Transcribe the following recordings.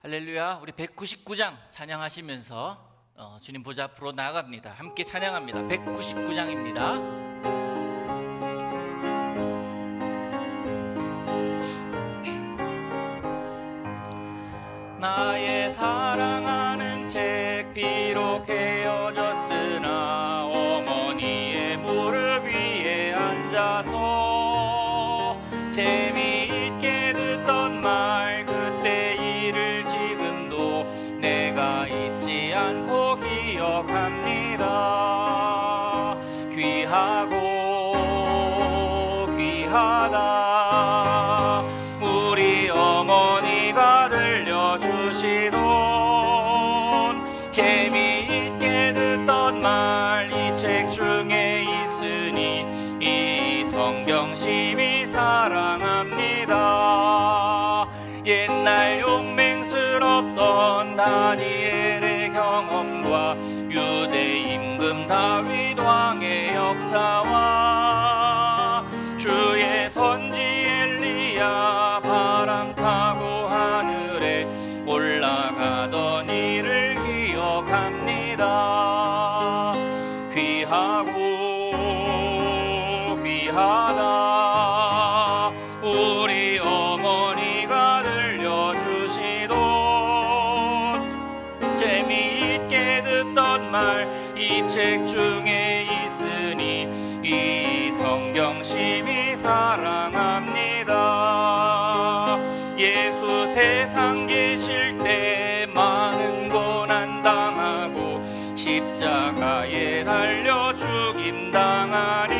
할렐루야. 우리 199장 찬양하시면서 주님 보좌 앞으로 나아갑니다. 함께 찬양합니다. 199장입니다. 나의 사랑하는 책 비록 헤어졌으나 어머니의 무릎 위에 앉아서 재미있게 듣던 말 그때 일을 지금도 내가 잊지 않고 기억합니다. 귀하고 귀하다 우리 어머니가 들려주시던 재미있게 듣던 말 이 책 중에 있으니 이 성경 심히 사랑합니다. 옛날 용맹스럽던 다니엘의 경험과 유대 임금 다윗 왕의 역사와 주의 선지 엘리야 바람 타고 하늘에 올라가던 일을 기억합니다. 귀하고 귀하다 우리 어머니가 들려주시던 재미있게 듣던 말 이 책 중에 있으니 이 성경 심히 사랑합니다. 예수 세상 계실 때 많은 고난 당하고 십자가에 달려 죽임당하니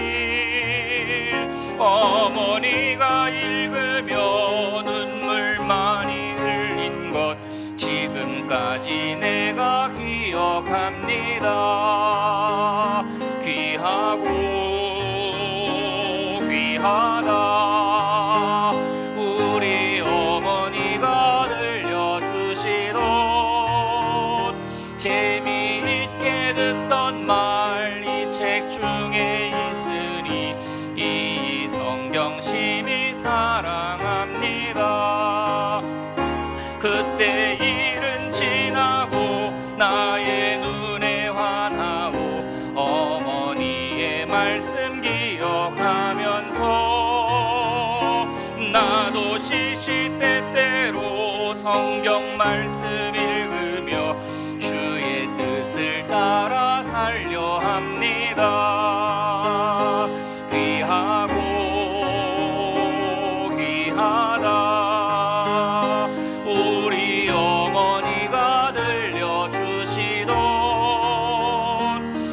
어머니가 읽으며 눈물 많이 흘린 것 지금까지 내가 기억합니다. 귀하고 귀하다 우리 어머니가 들려주시던 재미있게 듣던 말 이 책 중에 있으니 이 성경 심히 사랑합니다. 그때 일은 지나고 나의 눈에 환하오 어머니의 말씀 기억하면서 나도 시시때때로 성경 말씀 읽으며 주의 뜻을 따라 살려 합니다. 귀하고 귀하다 우리 어머니가 들려주시던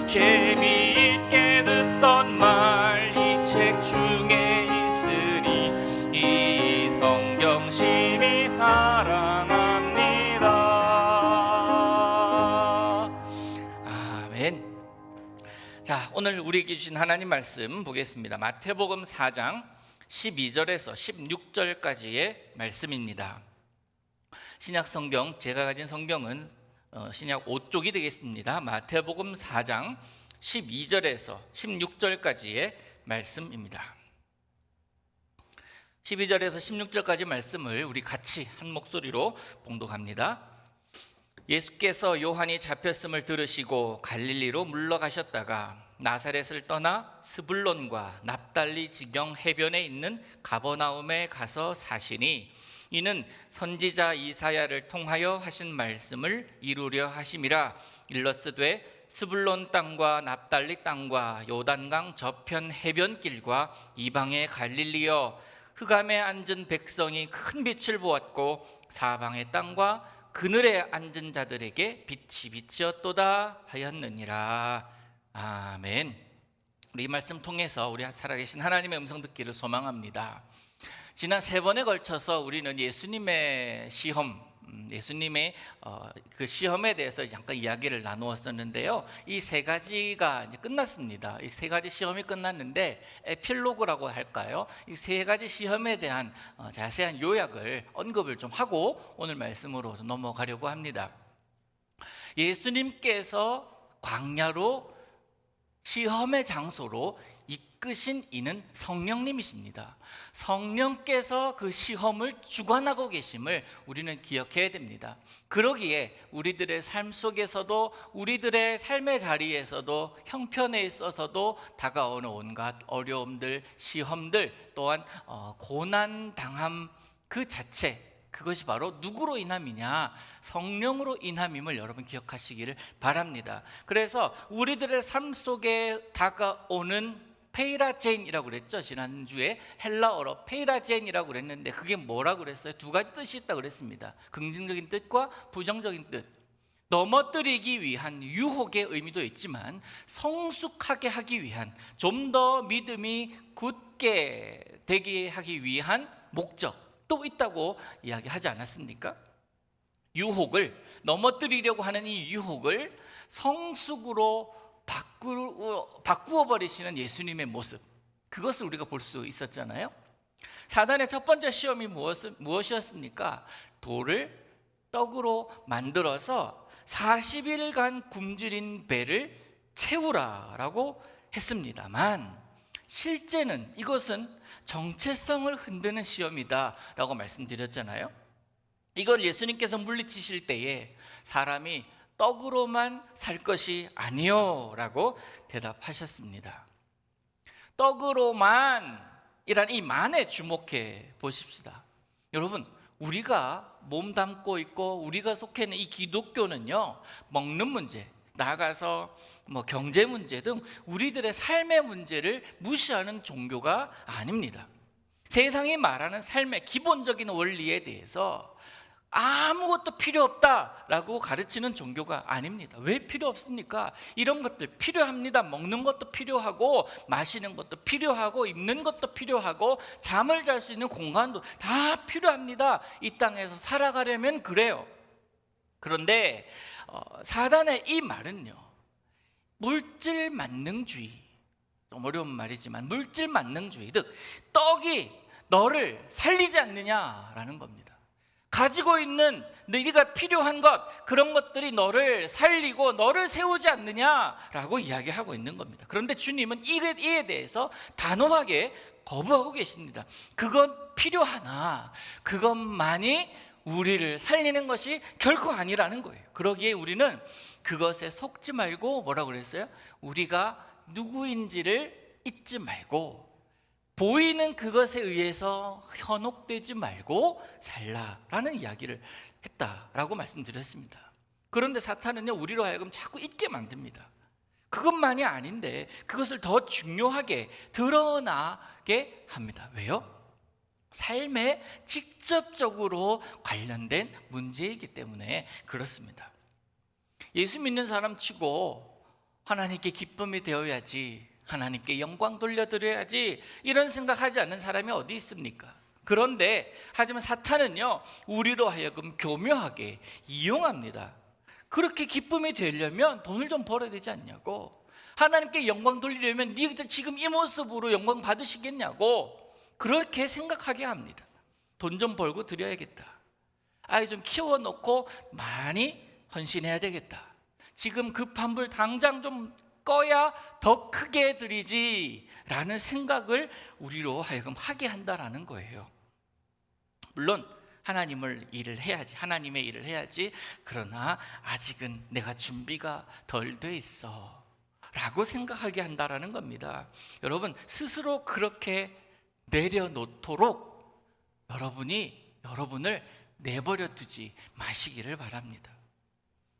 재미있게 듣던 말 이 책 중에 있으니 이 성경 심히 사랑합니다. 아멘. 자, 오늘 우리에게 주신 하나님 말씀 보겠습니다. 마태복음 4장 12절에서 16절까지의 말씀입니다. 신약 성경, 제가 가진 성경은 신약 5쪽이 되겠습니다. 마태복음 4장 12절에서 16절까지의 말씀입니다. 12절에서 16절까지 말씀을 우리 같이 한 목소리로 봉독합니다. 예수께서 요한이 잡혔음을 들으시고 갈릴리로 물러가셨다가 나사렛을 떠나 스불론과 납달리 지경 해변에 있는 가버나움에 가서 사시니 이는 선지자 이사야를 통하여 하신 말씀을 이루려 하심이라. 일러스되 스불론 땅과 납달리 땅과 요단강 저편 해변길과 이방의 갈릴리여 흑암에 앉은 백성이 큰 빛을 보았고 사방의 땅과 그늘에 앉은 자들에게 빛이 빛이었도다 하였느니라. 아멘. 우리 이 말씀 통해서 우리 살아계신 하나님의 음성 듣기를 소망합니다. 지난 3번에 걸쳐서 우리는 예수님의 시험, 예수님의 그 시험에 대해서 잠깐 이야기를 나누었었는데요. 이 3가지가 이제 끝났습니다. 이 3가지 시험이 끝났는데 에필로그라고 할까요? 이 3가지 시험에 대한 자세한 요약을 언급을 좀 하고 오늘 말씀으로 넘어가려고 합니다. 예수님께서 광야로 시험의 장소로 이끄신 이는 성령님이십니다. 성령께서 그 시험을 주관하고 계심을 우리는 기억해야 됩니다. 그러기에 우리들의 삶 속에서도, 우리들의 삶의 자리에서도, 형편에 있어서도 다가오는 온갖 어려움들, 시험들, 또한 고난 당함 그 자체, 그것이 바로 누구로 인함이냐? 성령으로 인함임을 여러분 기억하시기를 바랍니다. 그래서 우리들의 삶 속에 다가오는 페이라제인이라고 그랬죠. 지난주에 헬라어로 페이라제인이라고 그랬는데 그게 뭐라고 그랬어요? 두 가지 뜻이 있다고 그랬습니다. 긍정적인 뜻과 부정적인 뜻. 넘어뜨리기 위한 유혹의 의미도 있지만 성숙하게 하기 위한, 좀 더 믿음이 굳게 되게 하기 위한 목적도 있다고 이야기하지 않았습니까? 유혹을, 넘어뜨리려고 하는 이 유혹을 성숙으로 바꾸어 버리시는 예수님의 모습, 그것을 우리가 볼 수 있었잖아요. 사단의 첫 번째 시험이 무엇이었습니까? 돌을 떡으로 만들어서 40일간 굶주린 배를 채우라라고 했습니다만, 실제는 이것은 정체성을 흔드는 시험이다 라고 말씀드렸잖아요. 이걸 예수님께서 물리치실 때에 사람이 떡으로만 살 것이 아니요 라고 대답하셨습니다. 떡으로만 이란 이 만에 주목해 보십시다. 여러분, 우리가 몸담고 있고 우리가 속해 있는 이 기독교는요, 먹는 문제, 나아가서 경제 문제 등 우리들의 삶의 문제를 무시하는 종교가 아닙니다. 세상이 말하는 삶의 기본적인 원리에 대해서 아무것도 필요 없다라고 가르치는 종교가 아닙니다. 왜 필요 없습니까? 이런 것들 필요합니다. 먹는 것도 필요하고, 마시는 것도 필요하고, 입는 것도 필요하고, 잠을 잘 수 있는 공간도 다 필요합니다. 이 땅에서 살아가려면 그래요. 그런데 사단의 이 말은요, 물질 만능주의, 좀 어려운 말이지만 물질 만능주의, 즉 떡이 너를 살리지 않느냐라는 겁니다. 가지고 있는 네가 필요한 것, 그런 것들이 너를 살리고 너를 세우지 않느냐라고 이야기하고 있는 겁니다. 그런데 주님은 이에 대해서 단호하게 거부하고 계십니다. 그건 필요하나 그것만이 우리를 살리는 것이 결코 아니라는 거예요. 그러기에 우리는 그것에 속지 말고, 뭐라고 그랬어요? 우리가 누구인지를 잊지 말고, 보이는 그것에 의해서 현혹되지 말고 살라라는 이야기를 했다라고 말씀드렸습니다. 그런데 사탄은요, 우리로 하여금 자꾸 잊게 만듭니다. 그것만이 아닌데 그것을 더 중요하게 드러나게 합니다. 왜요? 삶에 직접적으로 관련된 문제이기 때문에 그렇습니다. 예수 믿는 사람 치고 하나님께 기쁨이 되어야지, 하나님께 영광 돌려드려야지, 이런 생각하지 않는 사람이 어디 있습니까? 그런데 하지만 사탄은요, 우리로 하여금 교묘하게 이용합니다. 그렇게 기쁨이 되려면 돈을 좀 벌어야 되지 않냐고, 하나님께 영광 돌리려면 네가 지금 이 모습으로 영광 받으시겠냐고 그렇게 생각하게 합니다. 돈 좀 벌고 드려야겠다, 아이 좀 키워놓고 많이 헌신해야 되겠다, 지금 급한 불 당장 좀 꺼야 더 크게 드리지 라는 생각을 우리로 하여금 하게 한다라는 거예요. 물론 하나님의 일을 해야지, 그러나 아직은 내가 준비가 덜 돼 있어 라고 생각하게 한다라는 겁니다. 여러분, 스스로 그렇게 내려놓도록 여러분을 내버려 두지 마시기를 바랍니다.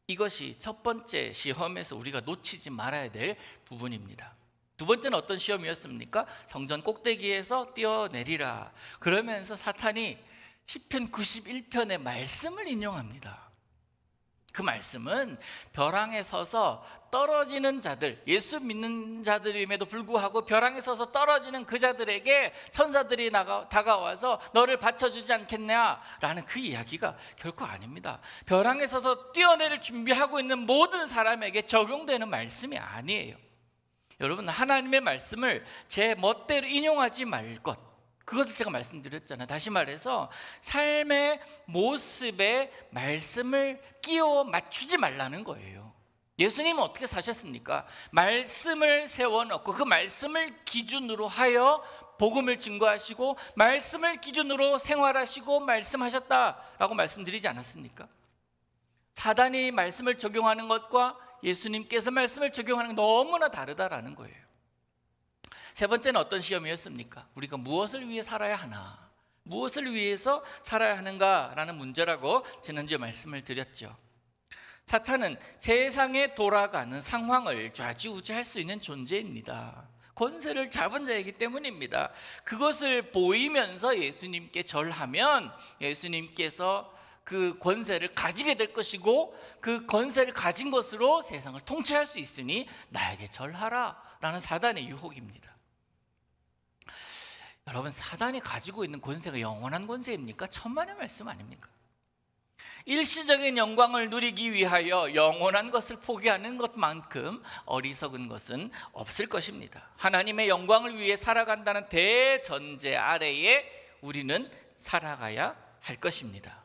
이것이 첫 번째 시험에서 우리가 놓치지 말아야 될 부분입니다. 두 번째는 어떤 시험이었습니까? 성전 꼭대기에서 뛰어내리라 그러면서 사탄이 시편 91편의 말씀을 인용합니다. 그 말씀은 벼랑에 서서 떨어지는 자들, 예수 믿는 자들임에도 불구하고 벼랑에 서서 떨어지는 그 자들에게 천사들이 다가와서 너를 받쳐주지 않겠냐라는 그 이야기가 결코 아닙니다. 벼랑에 서서 뛰어내릴 준비하고 있는 모든 사람에게 적용되는 말씀이 아니에요. 여러분, 하나님의 말씀을 제 멋대로 인용하지 말 것, 그것을 제가 말씀드렸잖아요. 다시 말해서 삶의 모습에 말씀을 끼워 맞추지 말라는 거예요. 예수님은 어떻게 사셨습니까? 말씀을 세워놓고 그 말씀을 기준으로 하여 복음을 증거하시고 말씀을 기준으로 생활하시고 말씀하셨다라고 말씀드리지 않았습니까? 사단이 말씀을 적용하는 것과 예수님께서 말씀을 적용하는 게 너무나 다르다라는 거예요. 세 번째는 어떤 시험이었습니까? 우리가 무엇을 위해 살아야 하나? 무엇을 위해서 살아야 하는가라는 문제라고 지난주에 말씀을 드렸죠. 사탄은 세상에 돌아가는 상황을 좌지우지할 수 있는 존재입니다. 권세를 잡은 자이기 때문입니다. 그것을 보이면서 예수님께 절하면 예수님께서 그 권세를 가지게 될 것이고 그 권세를 가진 것으로 세상을 통치할 수 있으니 나에게 절하라 라는 사단의 유혹입니다. 여러분, 사단이 가지고 있는 권세가 영원한 권세입니까? 천만의 말씀 아닙니까? 일시적인 영광을 누리기 위하여 영원한 것을 포기하는 것만큼 어리석은 것은 없을 것입니다. 하나님의 영광을 위해 살아간다는 대전제 아래에 우리는 살아가야 할 것입니다.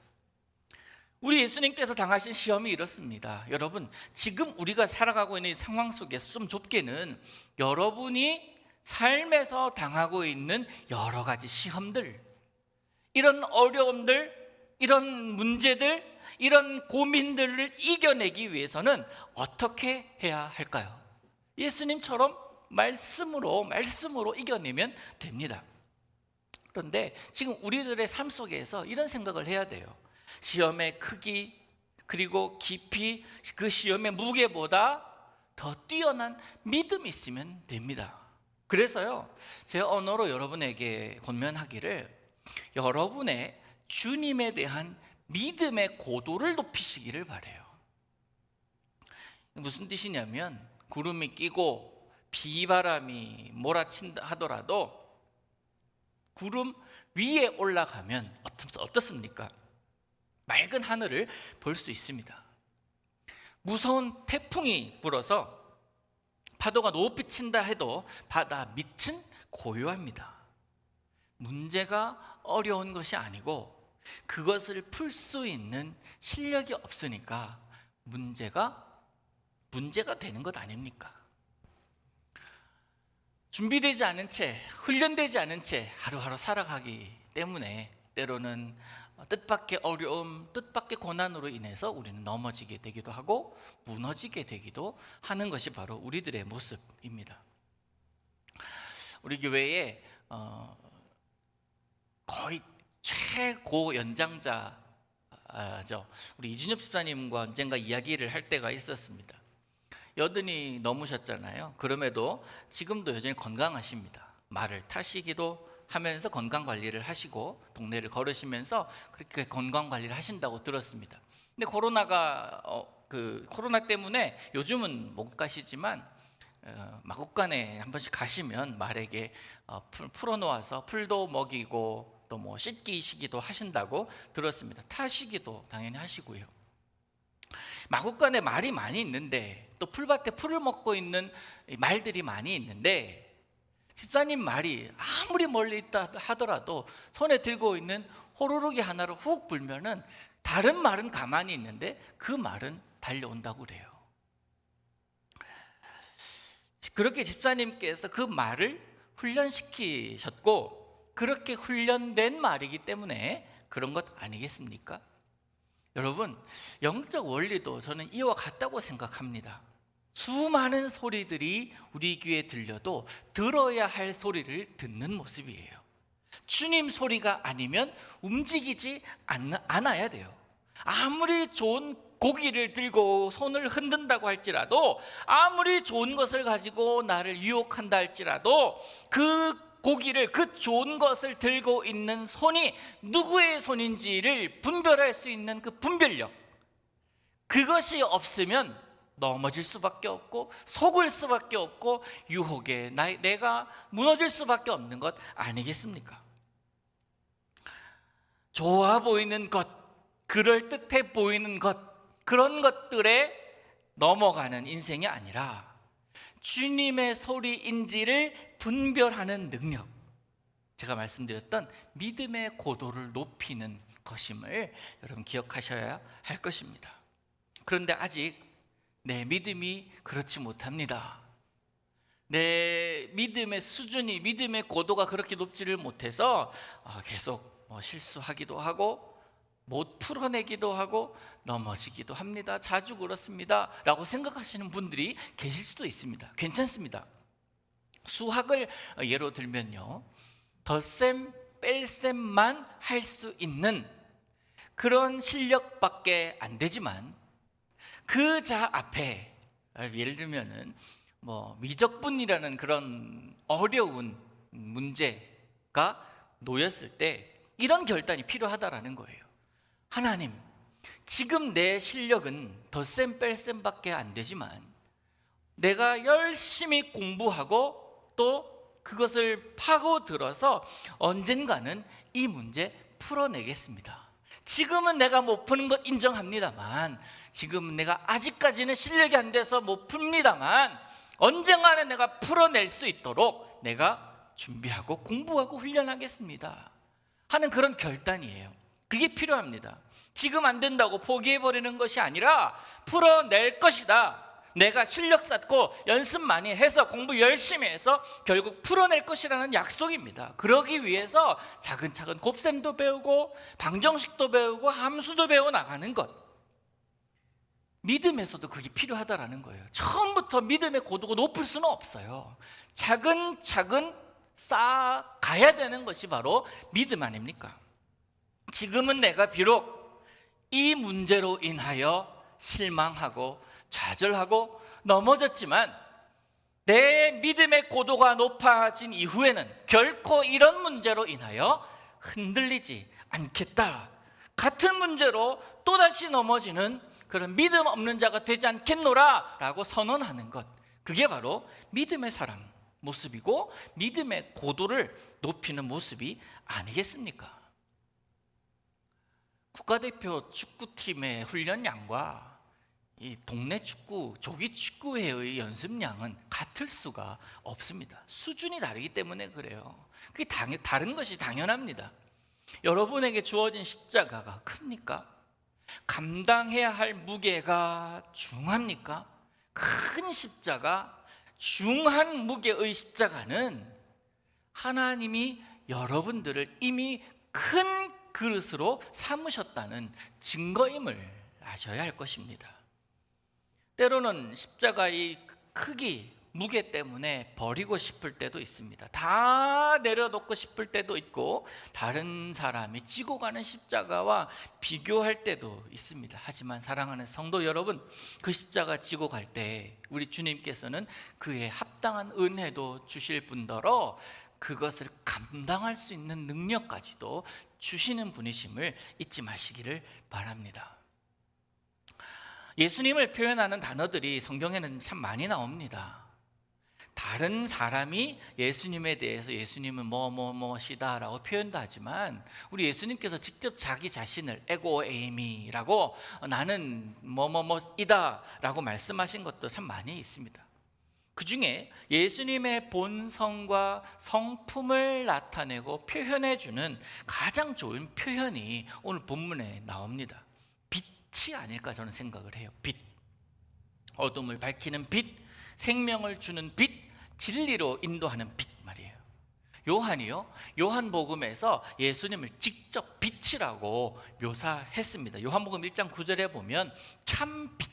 우리 예수님께서 당하신 시험이 이렇습니다. 여러분, 지금 우리가 살아가고 있는 상황 속에서 좀 좁게는 여러분이 삶에서 당하고 있는 여러 가지 시험들, 이런 어려움들, 이런 문제들, 이런 고민들을 이겨내기 위해서는 어떻게 해야 할까요? 예수님처럼 말씀으로 이겨내면 됩니다. 그런데 지금 우리들의 삶 속에서 이런 생각을 해야 돼요. 시험의 크기 그리고 깊이, 그 시험의 무게보다 더 뛰어난 믿음이 있으면 됩니다. 그래서요, 제 언어로 여러분에게 권면하기를, 여러분의 주님에 대한 믿음의 고도를 높이시기를 바라요. 무슨 뜻이냐면, 구름이 끼고 비바람이 몰아친다 하더라도 구름 위에 올라가면 어떻습니까? 맑은 하늘을 볼 수 있습니다. 무서운 태풍이 불어서 파도가 높이 친다 해도 바다 밑은 고요합니다. 문제가 어려운 것이 아니고 그것을 풀 수 있는 실력이 없으니까 문제가 되는 것 아닙니까? 준비되지 않은 채, 훈련되지 않은 채 하루하루 살아가기 때문에 때로는 뜻밖의 어려움, 뜻밖의 고난으로 인해서 우리는 넘어지게 되기도 하고 무너지게 되기도 하는 것이 바로 우리들의 모습입니다. 우리 교회에 거의 최고 연장자죠. 우리 이준엽 집사님과 언젠가 이야기를 할 때가 있었습니다. 여든이 넘으셨잖아요. 그럼에도 지금도 여전히 건강하십니다. 말을 타시기도 하면서 건강 관리를 하시고 동네를 걸으시면서 그렇게 건강 관리를 하신다고 들었습니다. 근데 코로나 때문에 요즘은 못 가시지만 마국간에 한 번씩 가시면 말에게 풀어놓아서 풀도 먹이고 또 뭐 씻기시기도 하신다고 들었습니다. 타시기도 당연히 하시고요. 마국간에 말이 많이 있는데 또 풀밭에 풀을 먹고 있는 말들이 많이 있는데 집사님 말이 아무리 멀리 있다 하더라도 손에 들고 있는 호루룩이 하나를 훅 불면은 다른 말은 가만히 있는데 그 말은 달려온다고 그래요. 그렇게 집사님께서 그 말을 훈련시키셨고 그렇게 훈련된 말이기 때문에 그런 것 아니겠습니까? 여러분, 영적 원리도 저는 이와 같다고 생각합니다. 수많은 소리들이 우리 귀에 들려도 들어야 할 소리를 듣는 모습이에요. 주님 소리가 아니면 움직이지 않아야 돼요. 아무리 좋은 고기를 들고 손을 흔든다고 할지라도, 아무리 좋은 것을 가지고 나를 유혹한다 할지라도 그 고기를, 그 좋은 것을 들고 있는 손이 누구의 손인지를 분별할 수 있는 그 분별력, 그것이 없으면 넘어질 수밖에 없고 속을 수밖에 없고 유혹에 내가 무너질 수밖에 없는 것 아니겠습니까? 좋아 보이는 것, 그럴듯해 보이는 것, 그런 것들에 넘어가는 인생이 아니라 주님의 소리인지를 분별하는 능력, 제가 말씀드렸던 믿음의 고도를 높이는 것임을 여러분 기억하셔야 할 것입니다. 그런데 아직 내 믿음이 그렇지 못합니다. 내 믿음의 수준이, 믿음의 고도가 그렇게 높지를 못해서 계속 실수하기도 하고 못 풀어내기도 하고 넘어지기도 합니다. 자주 그렇습니다 라고 생각하시는 분들이 계실 수도 있습니다. 괜찮습니다. 수학을 예로 들면요, 덧셈 뺄셈만 할 수 있는 그런 실력밖에 안 되지만 그 자 앞에 예를 들면은 미적분이라는 그런 어려운 문제가 놓였을 때 이런 결단이 필요하다라는 거예요. 하나님, 지금 내 실력은 덧셈 뺄셈밖에 안 되지만 내가 열심히 공부하고 또 그것을 파고들어서 언젠가는 이 문제 풀어내겠습니다. 지금은 내가 못 푸는 것 인정합니다만, 지금은 내가 아직까지는 실력이 안 돼서 못 풉니다만 언젠가는 내가 풀어낼 수 있도록 내가 준비하고 공부하고 훈련하겠습니다 하는 그런 결단이에요. 그게 필요합니다. 지금 안 된다고 포기해버리는 것이 아니라 풀어낼 것이다. 내가 실력 쌓고 연습 많이 해서 공부 열심히 해서 결국 풀어낼 것이라는 약속입니다. 그러기 위해서 차근차근 곱셈도 배우고 방정식도 배우고 함수도 배워 나가는 것, 믿음에서도 그게 필요하다라는 거예요. 처음부터 믿음의 고도가 높을 수는 없어요. 차근차근 쌓아가야 되는 것이 바로 믿음 아닙니까? 지금은 내가 비록 이 문제로 인하여 실망하고 좌절하고 넘어졌지만 내 믿음의 고도가 높아진 이후에는 결코 이런 문제로 인하여 흔들리지 않겠다. 같은 문제로 또다시 넘어지는 그런 믿음 없는 자가 되지 않겠노라 라고 선언하는 것, 그게 바로 믿음의 사람 모습이고 믿음의 고도를 높이는 모습이 아니겠습니까? 국가대표 축구팀의 훈련량과 이 동네 축구, 조기 축구회의 연습량은 같을 수가 없습니다. 수준이 다르기 때문에 그래요. 그게 다른 것이 당연합니다. 여러분에게 주어진 십자가가 큽니까? 감당해야 할 무게가 중합니까? 큰 십자가, 중한 무게의 십자가는 하나님이 여러분들을 이미 큰 그릇으로 삼으셨다는 증거임을 아셔야 할 것입니다. 때로는 십자가의 크기, 무게 때문에 버리고 싶을 때도 있습니다. 다 내려놓고 싶을 때도 있고 다른 사람이 지고 가는 십자가와 비교할 때도 있습니다. 하지만 사랑하는 성도 여러분, 그 십자가 지고 갈 때 우리 주님께서는 그에 합당한 은혜도 주실 뿐더러 그것을 감당할 수 있는 능력까지도 주시는 분이심을 잊지 마시기를 바랍니다. 예수님을 표현하는 단어들이 성경에는 참 많이 나옵니다. 다른 사람이 예수님에 대해서 예수님은 뭐뭐뭐시다 라고 표현도 하지만 우리 예수님께서 직접 자기 자신을 에고 에이미라고 나는 뭐뭐뭐이다 라고 말씀하신 것도 참 많이 있습니다. 그 중에 예수님의 본성과 성품을 나타내고 표현해주는 가장 좋은 표현이 오늘 본문에 나옵니다. 빛이 아닐까 저는 생각을 해요. 빛, 어둠을 밝히는 빛, 생명을 주는 빛, 진리로 인도하는 빛 말이에요. 요한이요, 요한복음에서 예수님을 직접 빛이라고 묘사했습니다. 요한복음 1장 9절에 보면 참빛,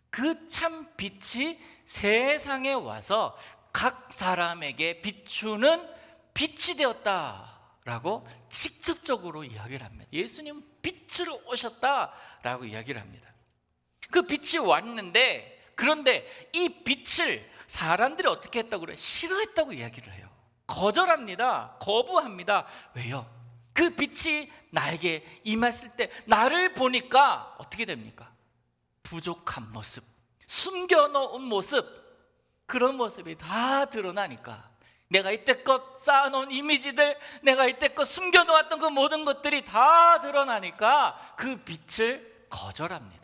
그 참빛이 세상에 와서 각 사람에게 비추는 빛이 되었다라고 직접적으로 이야기를 합니다. 예수님은 빛으로 오셨다라고 이야기를 합니다. 그 빛이 왔는데, 그런데 이 빛을 사람들이 어떻게 했다고 그래요? 싫어했다고 이야기를 해요. 거절합니다. 거부합니다. 왜요? 그 빛이 나에게 임했을 때 나를 보니까 어떻게 됩니까? 부족한 모습, 숨겨놓은 모습, 그런 모습이 다 드러나니까 내가 이때껏 쌓아놓은 이미지들, 내가 이때껏 숨겨놓았던 그 모든 것들이 다 드러나니까 그 빛을 거절합니다.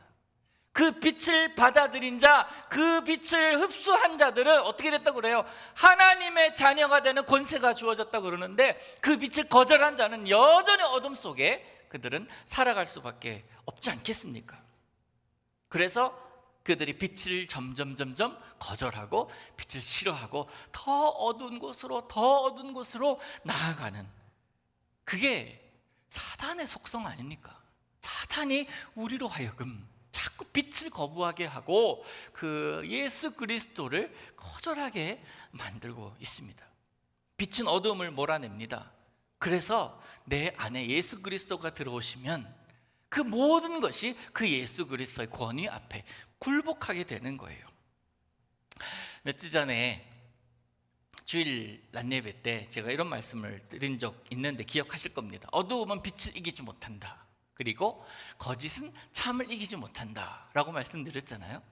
그 빛을 받아들인 자, 그 빛을 흡수한 자들은 어떻게 됐다고 그래요? 하나님의 자녀가 되는 권세가 주어졌다고 그러는데, 그 빛을 거절한 자는 여전히 어둠 속에 그들은 살아갈 수밖에 없지 않겠습니까? 그래서 그들이 빛을 점점 거절하고 빛을 싫어하고 더 어두운 곳으로 나아가는, 그게 사단의 속성 아닙니까? 사탄이 우리로 하여금 자꾸 빛을 거부하게 하고 그 예수 그리스도를 거절하게 만들고 있습니다. 빛은 어둠을 몰아냅니다. 그래서 내 안에 예수 그리스도가 들어오시면 그 모든 것이 그 예수 그리스도의 권위 앞에 굴복하게 되는 거예요. 몇 주 전에 주일 낮예배 때 제가 이런 말씀을 드린 적 있는데 기억하실 겁니다. 어두움은 빛을 이기지 못한다. 그리고 거짓은 참을 이기지 못한다 라고 말씀드렸잖아요.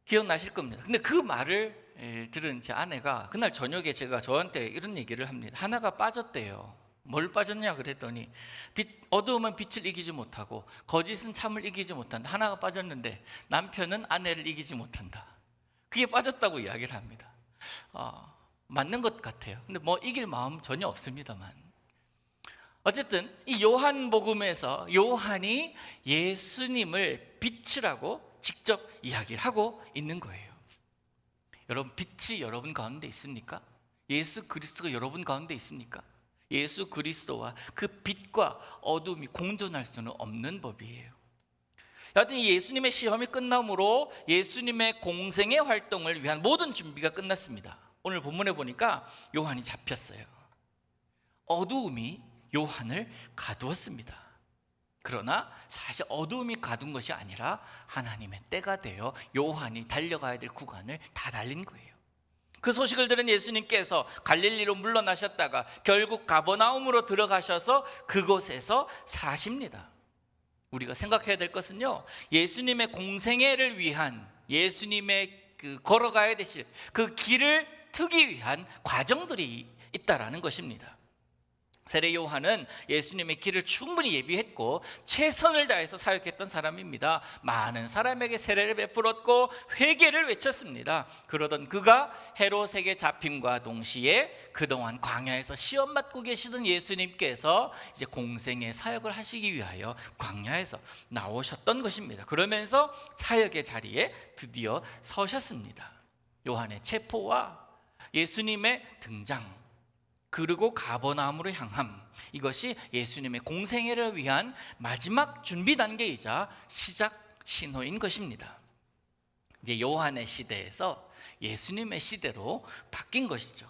기억나실 겁니다. 근데 그 말을 들은 제 아내가 그날 저녁에 제가 저한테 이런 얘기를 합니다. 하나가 빠졌대요. 뭘 빠졌냐 그랬더니 어두움은 빛을 이기지 못하고 거짓은 참을 이기지 못한다. 하나가 빠졌는데 남편은 아내를 이기지 못한다. 그게 빠졌다고 이야기를 합니다. 맞는 것 같아요. 근데 뭐 이길 마음 전혀 없습니다만, 어쨌든 이 요한복음에서 요한이 예수님을 빛이라고 직접 이야기를 하고 있는 거예요. 여러분, 빛이 여러분 가운데 있습니까? 예수 그리스도가 여러분 가운데 있습니까? 예수 그리스도와 그 빛과 어둠이 공존할 수는 없는 법이에요. 여하튼 예수님의 시험이 끝남으로 예수님의 공생의 활동을 위한 모든 준비가 끝났습니다. 오늘 본문에 보니까 요한이 잡혔어요. 어두움이 요한을 가두었습니다. 그러나 사실 어두움이 가둔 것이 아니라 하나님의 때가 되어 요한이 달려가야 될 구간을 다 달린 거예요. 그 소식을 들은 예수님께서 갈릴리로 물러나셨다가 결국 가버나움으로 들어가셔서 그곳에서 사십니다. 우리가 생각해야 될 것은요, 예수님의 공생애를 위한, 예수님의 걸어가야 되실 그 길을 트기 위한 과정들이 있다라는 것입니다. 세례 요한은 예수님의 길을 충분히 예비했고 최선을 다해서 사역했던 사람입니다. 많은 사람에게 세례를 베풀었고 회개를 외쳤습니다. 그러던 그가 헤롯에게 잡힘과 동시에 그동안 광야에서 시험 받고 계시던 예수님께서 이제 공생의 사역을 하시기 위하여 광야에서 나오셨던 것입니다. 그러면서 사역의 자리에 드디어 서셨습니다. 요한의 체포와 예수님의 등장, 그리고 가버나움으로 향함, 이것이 예수님의 공생애를 위한 마지막 준비 단계이자 시작 신호인 것입니다. 이제 요한의 시대에서 예수님의 시대로 바뀐 것이죠.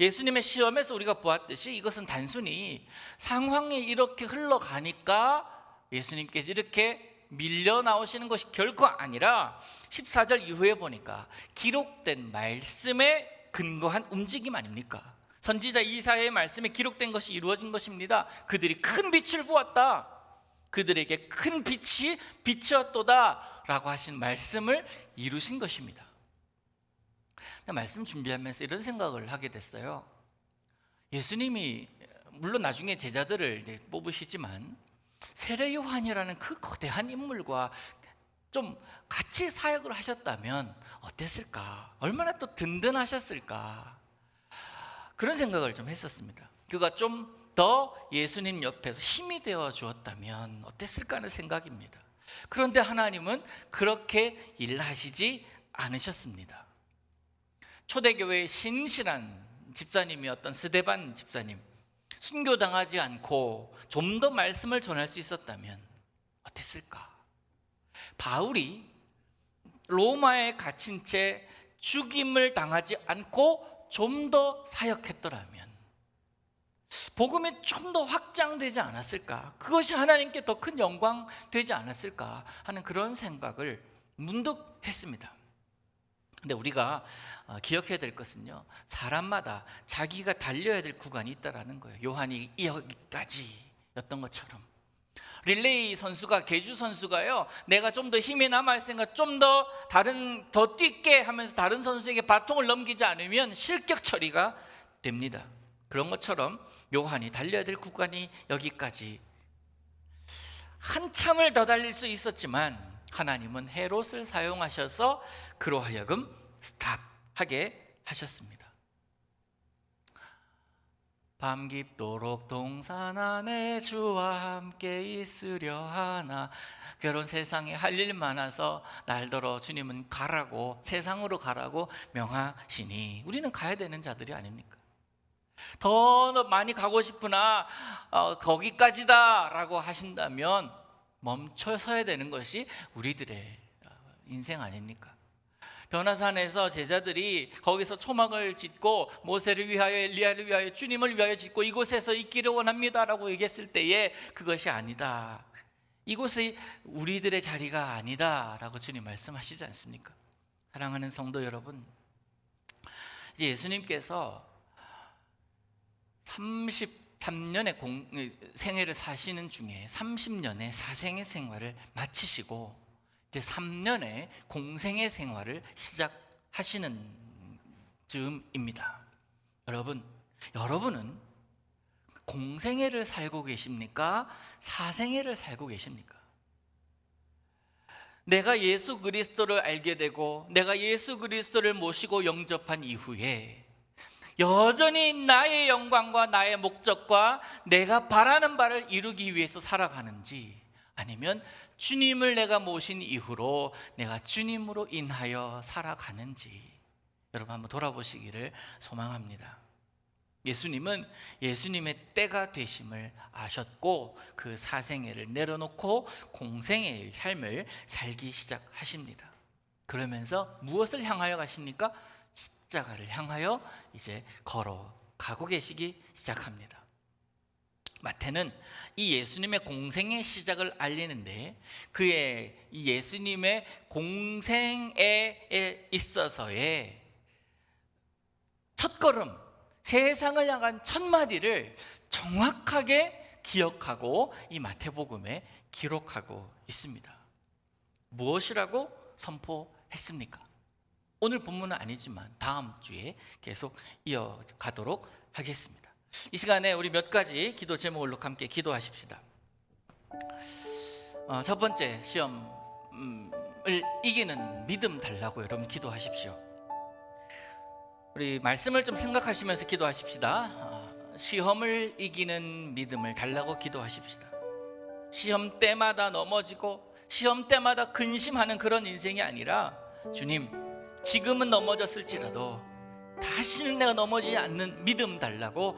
예수님의 시험에서 우리가 보았듯이 이것은 단순히 상황이 이렇게 흘러가니까 예수님께서 이렇게 밀려 나오시는 것이 결코 아니라 14절 이후에 보니까 기록된 말씀에 근거한 움직임 아닙니까? 선지자 이사야의 말씀에 기록된 것이 이루어진 것입니다. 그들이 큰 빛을 보았다, 그들에게 큰 빛이 비치었도다 라고 하신 말씀을 이루신 것입니다. 말씀 준비하면서 이런 생각을 하게 됐어요. 예수님이 물론 나중에 제자들을 뽑으시지만 세례 요한이라는 그 거대한 인물과 좀 같이 사역을 하셨다면 어땠을까? 얼마나 또 든든하셨을까? 그런 생각을 좀 했었습니다. 그가 좀 더 예수님 옆에서 힘이 되어 주었다면 어땠을까 하는 생각입니다. 그런데 하나님은 그렇게 일하시지 않으셨습니다. 초대교회의 신실한 집사님이었던 스데반 집사님, 순교당하지 않고 좀 더 말씀을 전할 수 있었다면 어땠을까? 바울이 로마에 갇힌 채 죽임을 당하지 않고 좀 더 사역했더라면 복음이 좀 더 확장되지 않았을까? 그것이 하나님께 더 큰 영광 되지 않았을까 하는 그런 생각을 문득 했습니다. 근데 우리가 기억해야 될 것은요, 사람마다 자기가 달려야 될 구간이 있다라는 거예요. 요한이 여기까지였던 것처럼 릴레이 선수가, 계주 선수가요, 내가 좀 더 힘이 남아있으니까 좀 더 뛰게 하면서 다른 선수에게 바통을 넘기지 않으면 실격 처리가 됩니다. 그런 것처럼 요한이 달려야 될 구간이 여기까지, 한참을 더 달릴 수 있었지만 하나님은 헤롯을 사용하셔서 그로 하여금 스탑하게 하셨습니다. 밤 깊도록 동산 안에 주와 함께 있으려 하나. 그런 세상에 할 일 많아서 날더러 주님은 가라고, 세상으로 가라고 명하시니 우리는 가야 되는 자들이 아닙니까? 더 많이 가고 싶으나 거기까지다 라고 하신다면 멈춰서야 되는 것이 우리들의 인생 아닙니까? 변화산에서 제자들이 거기서 초막을 짓고 모세를 위하여 엘리야를 위하여 주님을 위하여 짓고 이곳에서 있기를 원합니다라고 얘기했을 때에 그것이 아니다, 이곳이 우리들의 자리가 아니다라고 주님 말씀하시지 않습니까? 사랑하는 성도 여러분, 이제 예수님께서 33년의 생애를 사시는 중에 30년의 사생의 생활을 마치시고 이제 3년의 공생의 생활을 시작하시는 즈음입니다. 여러분은 공생애를 살고 계십니까? 사생애를 살고 계십니까? 내가 예수 그리스도를 알게 되고 내가 예수 그리스도를 모시고 영접한 이후에 여전히 나의 영광과 나의 목적과 내가 바라는 바를 이루기 위해서 살아가는지, 아니면 주님을 내가 모신 이후로 내가 주님으로 인하여 살아가는지 여러분 한번 돌아보시기를 소망합니다. 예수님은 예수님의 때가 되심을 아셨고 그 사생애를 내려놓고 공생애의 삶을 살기 시작하십니다. 그러면서 무엇을 향하여 가십니까? 십자가를 향하여 이제 걸어가고 계시기 시작합니다. 마태는 이 예수님의 공생의 시작을 알리는데 그의 이 예수님의 공생에 있어서의 첫걸음, 세상을 향한 첫 마디를 정확하게 기억하고 이 마태복음에 기록하고 있습니다. 무엇이라고 선포했습니까? 오늘 본문은 아니지만 다음 주에 계속 이어가도록 하겠습니다. 이 시간에 우리 몇 가지 기도 제목을 놓고 함께 기도하십시다. 첫 번째, 시험을 이기는 믿음 달라고 여러분 기도하십시오. 우리 말씀을 좀 생각하시면서 기도하십시다. 시험을 이기는 믿음을 달라고 기도하십시다. 시험 때마다 넘어지고 시험 때마다 근심하는 그런 인생이 아니라, 주님, 지금은 넘어졌을지라도 다시는 내가 넘어지지 않는 믿음 달라고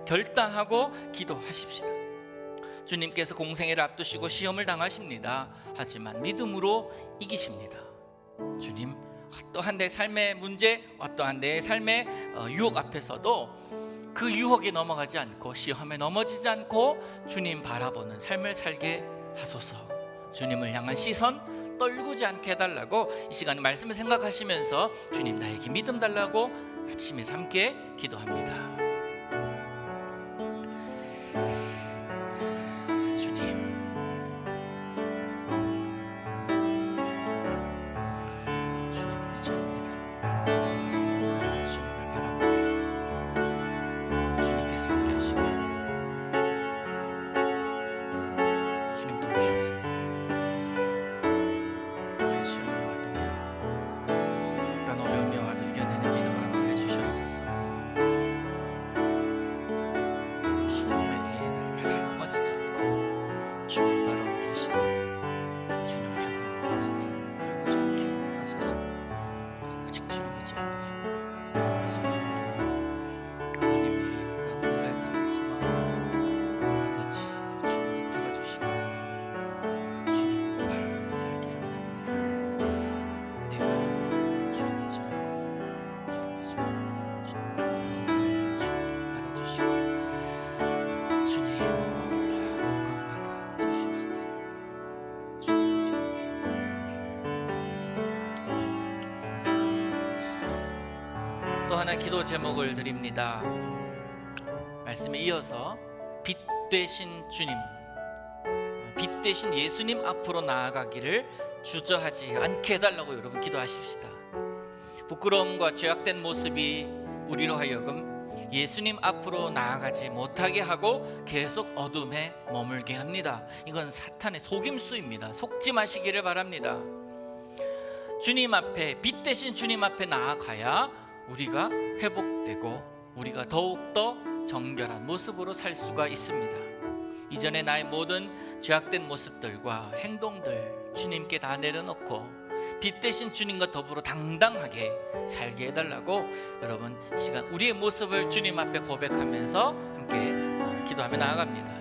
결단하고 기도하십시다. 주님께서 공생애를 앞두시고 시험을 당하십니다. 하지만 믿음으로 이기십니다. 주님, 어떠한 내 삶의 문제, 어떠한 내 삶의 유혹 앞에서도 그 유혹에 넘어가지 않고 시험에 넘어지지 않고 주님 바라보는 삶을 살게 하소서. 주님을 향한 시선 떨구지 않게 해달라고 이 시간에 말씀을 생각하시면서 주님, 나에게 믿음 달라고 합심해서 함께 기도합니다. 또 하나 기도 제목을 드립니다. 말씀에 이어서 빛 되신 주님, 빛 되신 예수님 앞으로 나아가기를 주저하지 않게 해달라고 여러분 기도하십시다. 부끄러움과 죄악된 모습이 우리로 하여금 예수님 앞으로 나아가지 못하게 하고 계속 어둠에 머물게 합니다. 이건 사탄의 속임수입니다. 속지 마시기를 바랍니다. 주님 앞에, 빛 대신 주님 앞에 나아가야 우리가 회복되고 우리가 더욱더 정결한 모습으로 살 수가 있습니다. 이전에 나의 모든 죄악된 모습들과 행동들 주님께 다 내려놓고 빛 대신 주님과 더불어 당당하게 살게 해달라고 여러분 시간 우리의 모습을 주님 앞에 고백하면서 함께 기도하며 나아갑니다.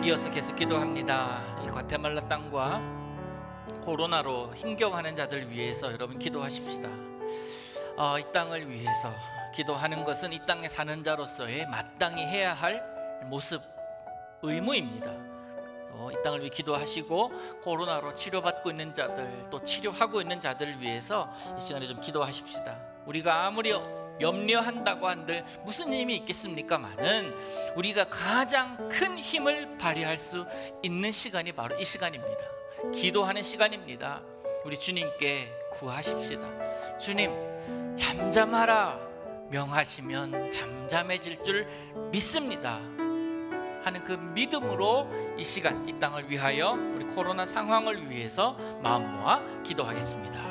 이어서 계속 기도합니다. 이 과테말라 땅과 코로나로 힘겨워하는 자들 위해서 여러분 기도하십시다. 이 땅을 위해서 기도하는 것은 이 땅에 사는 자로서의 마땅히 해야 할 모습, 의무입니다. 이 땅을 위해 기도하시고 코로나로 치료받고 있는 자들, 또 치료하고 있는 자들을 위해서 이 시간에 좀 기도하십시다. 우리가 아무리 염려한다고 한들 무슨 힘이 있겠습니까마는 우리가 가장 큰 힘을 발휘할 수 있는 시간이 바로 이 시간입니다. 기도하는 시간입니다. 우리 주님께 구하십시다. 주님, 잠잠하라 명하시면 잠잠해질 줄 믿습니다 하는 그 믿음으로 이 시간 이 땅을 위하여 우리 코로나 상황을 위해서 마음 모아 기도하겠습니다.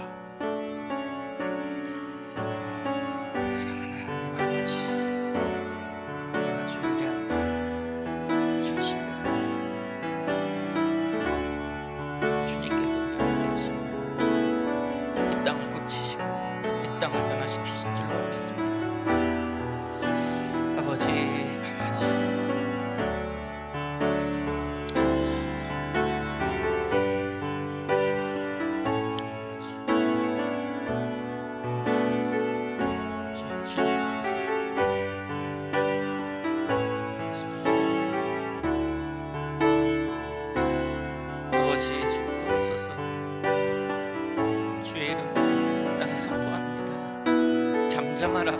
잠잠하라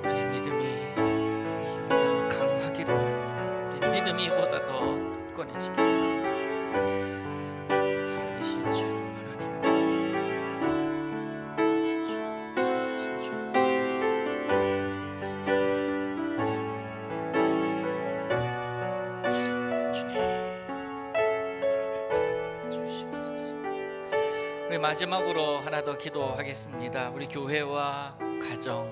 내 믿음이 이보다 강하기를 원합니다. 내 믿음이 이보다 더 굳건해지기를 원합니다. 살아계신 주 하나님, 살아계신 주 우리 마지막으로 하나 더 기도하겠습니다. 우리 교회와 가정,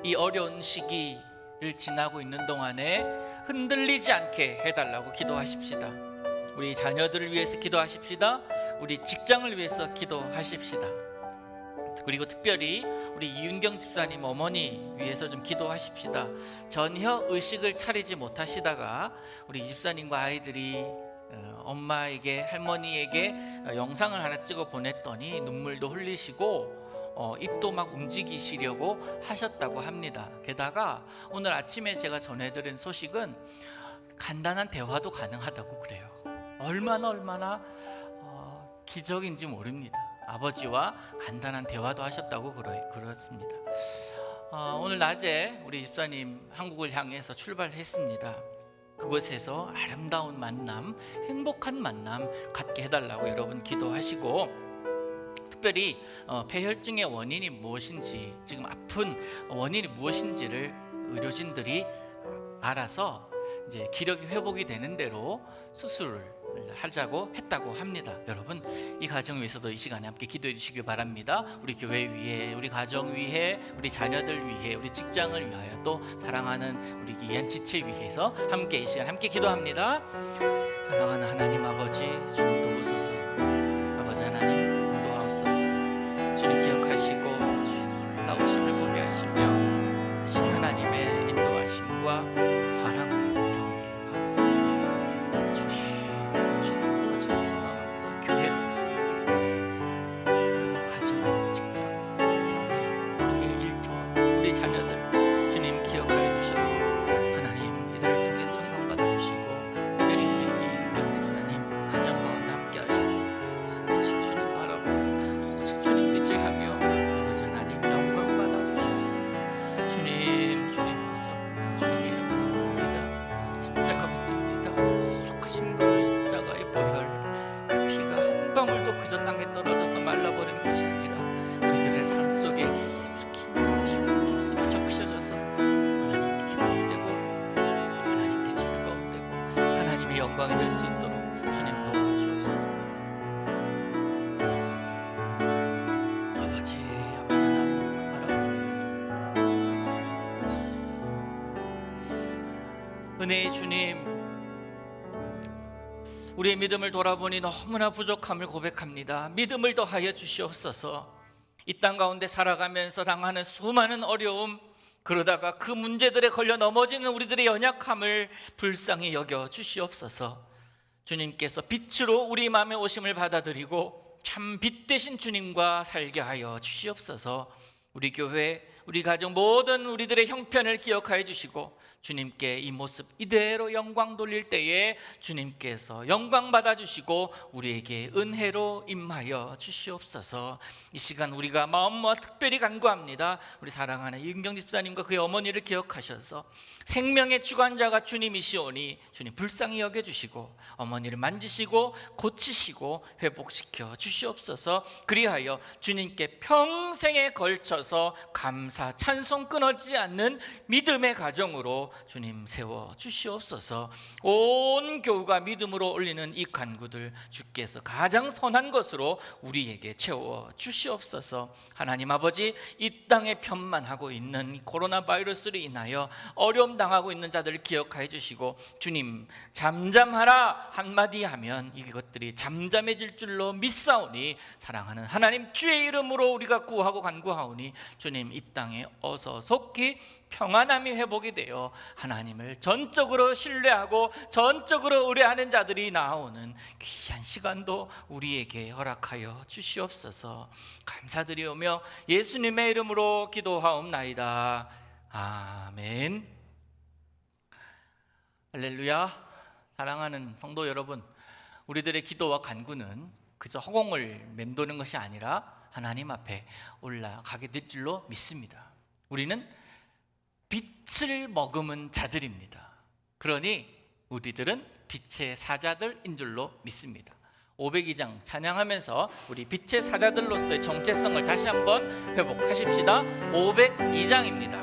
이 어려운 시기를 지나고 있는 동안에 흔들리지 않게 해달라고 기도하십시다. 우리 자녀들을 위해서 기도하십시다. 우리 직장을 위해서 기도하십시다. 그리고 특별히 우리 이윤경 집사님 어머니 위해서 좀 기도하십시다. 전혀 의식을 차리지 못하시다가 우리 이 집사님과 아이들이 엄마에게, 할머니에게 영상을 하나 찍어 보냈더니 눈물도 흘리시고 입도 막 움직이시려고 하셨다고 합니다. 게다가 오늘 아침에 제가 전해드린 소식은 간단한 대화도 가능하다고 그래요. 얼마나 기적인지 모릅니다. 아버지와 간단한 대화도 하셨다고 그렇습니다. 오늘 낮에 우리 집사님 한국을 향해서 출발했습니다. 그곳에서 아름다운 만남, 행복한 만남 갖게 해달라고 여러분 기도하시고, 특별히 폐혈증의 원인이 무엇인지, 지금 아픈 원인이 무엇인지를 의료진들이 알아서 이제 기력이 회복이 되는 대로 수술을 하자고 했다고 합니다. 여러분, 이 가정 위해서도 이 시간에 함께 기도해 주시길 바랍니다. 우리 교회 위해, 우리 가정 위해, 우리 자녀들 위해, 우리 직장을 위하여, 또 사랑하는 우리 귀한 지체 위해서 함께 이 시간 함께 기도합니다. 사랑하는 하나님 아버지, 주님 도우소서. 아버지 하나님 인도하옵소서. 주님 기억하시고 주의 놀라우심을 보게 하시며 크신 하나님의 인도하심과 사랑을 경험하옵소서. 주님 가정에서 교회를 세우소서. 가정, 직장, 사회, 우리의 일터, 우리 자녀들 주님 기억하여 주셔서 하나님 이들을 통해서 영광 받아주시고, 특별히 우리 이인경 집사님 가정 가운데 함께 하셔서 오직 주님 바라보고 오직 주님 의지하며 아버지 하나님 영광 받아주시옵소서. 주님의 이름을 붙듭니다. 십자가 붙듭니다. 거룩하신 그 십자가의 보혈, 그 피가 한 방울도 그저 땅에 떨어져서 말라버리는 것이 아니라 우리들의 삶 속에 깊숙이 적셔져서 하나님께 기쁨되고 하나님께 즐거움되고 하나님의 영광이 될 수 있도록 주님 도와주옵소서. 아버지 하나님 바라봅니다. 은혜의 주님, 우리의 믿음을 돌아보니 너무나 부족함을 고백합니다. 믿음을 더하여 주시옵소서. 이 땅 가운데 살아가면서 당하는 수많은 어려움, 그러다가 그 문제들에 걸려 넘어지는 우리들의 연약함을 불쌍히 여겨 주시옵소서. 주님께서 빛으로 우리 마음의 오심을 받아들이고 참 빛 되신 주님과 살게 하여 주시옵소서. 우리 교회, 우리 가정 모든 우리들의 형편을 기억하여 주시고 주님께 이 모습 이대로 영광 돌릴 때에 주님께서 영광 받아주시고 우리에게 은혜로 임하여 주시옵소서. 이 시간 우리가 마음 모아 특별히 간구합니다. 우리 사랑하는 이은경 집사님과 그의 어머니를 기억하셔서 생명의 주관자가 주님이시오니 주님 불쌍히 여겨주시고 어머니를 만지시고 고치시고 회복시켜 주시옵소서. 그리하여 주님께 평생에 걸쳐서 감사 찬송 끊어지지 않는 믿음의 가정으로 주님 세워 주시옵소서. 온 교우가 믿음으로 올리는 이 간구들 주께서 가장 선한 것으로 우리에게 채워 주시옵소서. 하나님 아버지, 이 땅에 편만하고 있는 코로나 바이러스로 인하여 어려움 당하고 있는 자들을 기억하여 주시고 주님 잠잠하라 한마디 하면 이것들이 잠잠해질 줄로 믿사오니 사랑하는 하나님 주의 이름으로 우리가 구하고 간구하오니 주님 이 땅에 어서 속히 평안함이 회복이 되어 하나님을 전적으로 신뢰하고 전적으로 의뢰하는 자들이 나오는 귀한 시간도 우리에게 허락하여 주시옵소서. 감사드리오며 예수님의 이름으로 기도하옵나이다. 아멘. 할렐루야. 사랑하는 성도 여러분, 우리들의 기도와 간구는 그저 허공을 맴도는 것이 아니라 하나님 앞에 올라가게 될 줄로 믿습니다. 우리는 빛을 머금은 자들입니다. 그러니 우리들은 빛의 사자들인 줄로 믿습니다. 502장 찬양하면서 우리 빛의 사자들로서의 정체성을 다시 한번 회복하십시다. 502장입니다.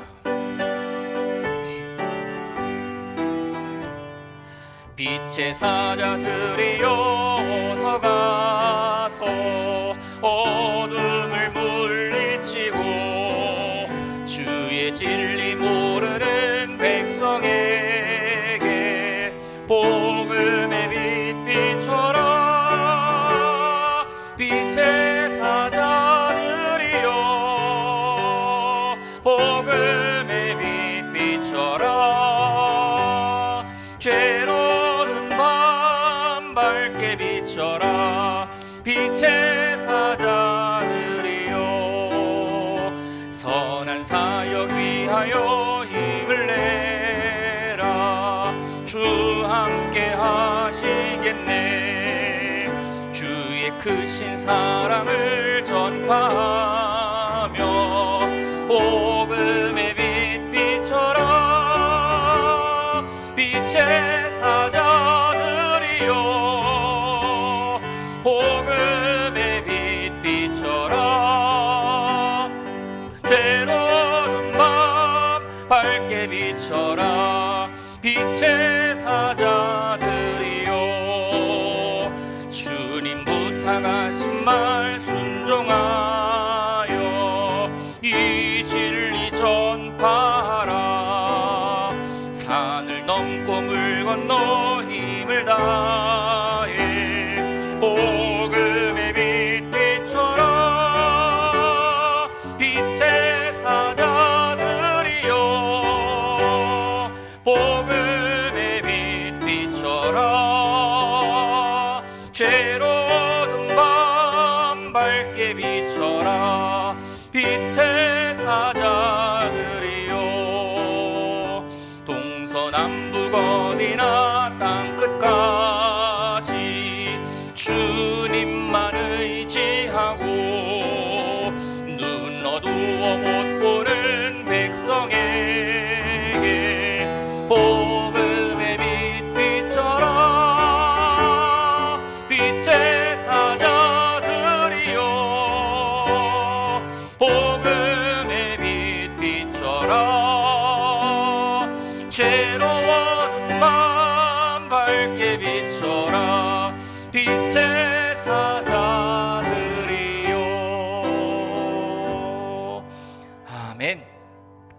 빛의 사자들이여 어서 가서 어둠을 물리치고 주의 진리 모르는 백성에게 복음의 빛 비춰라. 빛의 사자들이여 복음의 빛 비춰라. 죄로운 밤 밝게 비춰라. 빛의 사자들이여 선한 사역 위하여 힘을 내라. 주 함께 하시겠네. 주의 크신 사랑을 전파하며 복음의 빛 비춰라. 빛의 사자들이여 복음의 빛 비춰라. 죄로운 밤 밝게 비춰라. 빛의 사자들이여 밝게 비춰라. 빛의 사자들이여, 동서남북 어디나 땅끝까지 주님만 의지하고 눈 어두워 못 보는 백성에게 복음의 빛 비춰라. 빛의 사자들이여, 복음의 빛 비춰라. 괴로워하는 맘 밝게 비춰라. 빛의 사자들이여. 아멘.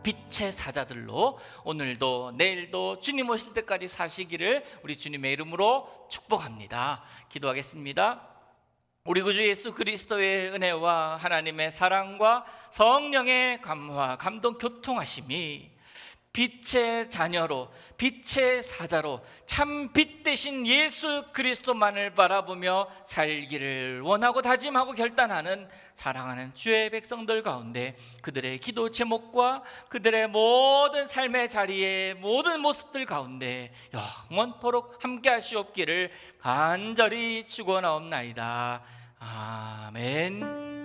빛의 사자들로 오늘도 내일도 주님 오실 때까지 사시기를 우리 주님의 이름으로 축복합니다. 기도하겠습니다. 우리 구주 예수 그리스도의 은혜와 하나님의 사랑과 성령의 감화, 감동, 교통하심이 빛의 자녀로, 빛의 사자로 참 빛 되신 예수 그리스도만을 바라보며 살기를 원하고 다짐하고 결단하는 사랑하는 주의 백성들 가운데 그들의 기도 제목과 그들의 모든 삶의 자리의 모든 모습들 가운데 영원토록 함께 하시옵기를 간절히 축원하옵나이다. 아멘.